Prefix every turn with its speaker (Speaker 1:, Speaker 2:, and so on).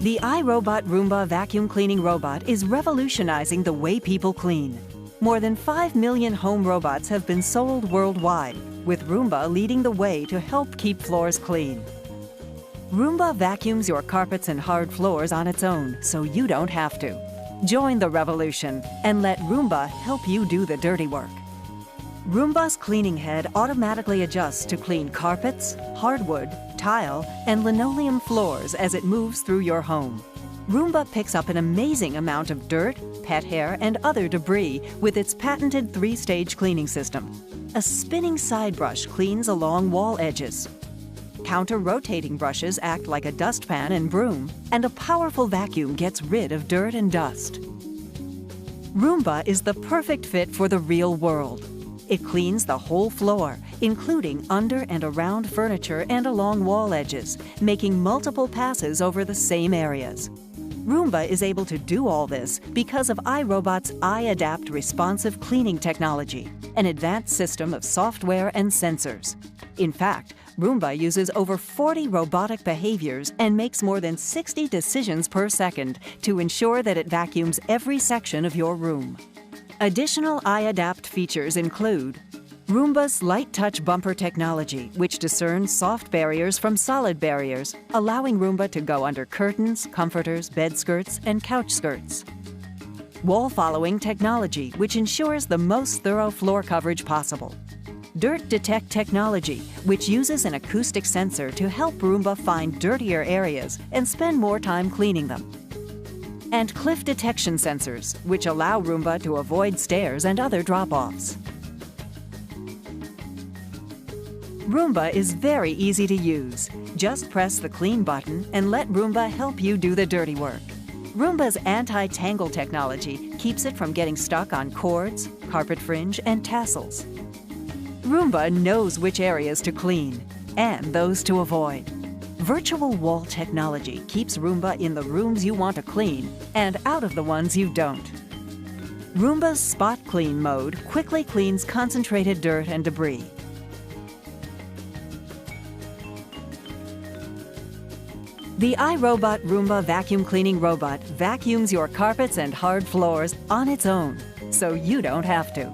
Speaker 1: The iRobot Roomba vacuum cleaning robot is revolutionizing the way people clean. More than 5 million home robots have been sold worldwide, with Roomba leading the way to help keep floors clean. Roomba vacuums your carpets and hard floors on its own, so you don't have to. Join the revolution and let Roomba help you do the dirty work. Roomba's cleaning head automatically adjusts to clean carpets, hardwood, tile, and linoleum floors as it moves through your home. Roomba picks up an amazing amount of dirt, pet hair, and other debris with its patented 3-stage cleaning system. A spinning side brush cleans along wall edges. Counter-rotating brushes act like a dustpan and broom, and a powerful vacuum gets rid of dirt and dust. Roomba is the perfect fit for the real world. It cleans the whole floor, including under and around furniture and along wall edges, making multiple passes over the same areas. Roomba is able to do all this because of iRobot's iAdapt responsive cleaning technology, an advanced system of software and sensors. In fact, Roomba uses over 40 robotic behaviors and makes more than 60 decisions per second to ensure that it vacuums every section of your room. Additional iAdapt features include Roomba's light touch bumper technology, which discerns soft barriers from solid barriers, allowing Roomba to go under curtains, comforters, bed skirts, and couch skirts. Wall following technology, which ensures the most thorough floor coverage possible. Dirt Detect technology, which uses an acoustic sensor to help Roomba find dirtier areas and spend more time cleaning them. And cliff detection sensors, which allow Roomba to avoid stairs and other drop-offs. Roomba is very easy to use. Just press the clean button and let Roomba help you do the dirty work. Roomba's anti-tangle technology keeps it from getting stuck on cords, carpet fringe, and tassels. Roomba knows which areas to clean and those to avoid. Virtual wall technology keeps Roomba in the rooms you want to clean and out of the ones you don't. Roomba's Spot Clean mode quickly cleans concentrated dirt and debris. The iRobot Roomba vacuum cleaning robot vacuums your carpets and hard floors on its own, so you don't have to.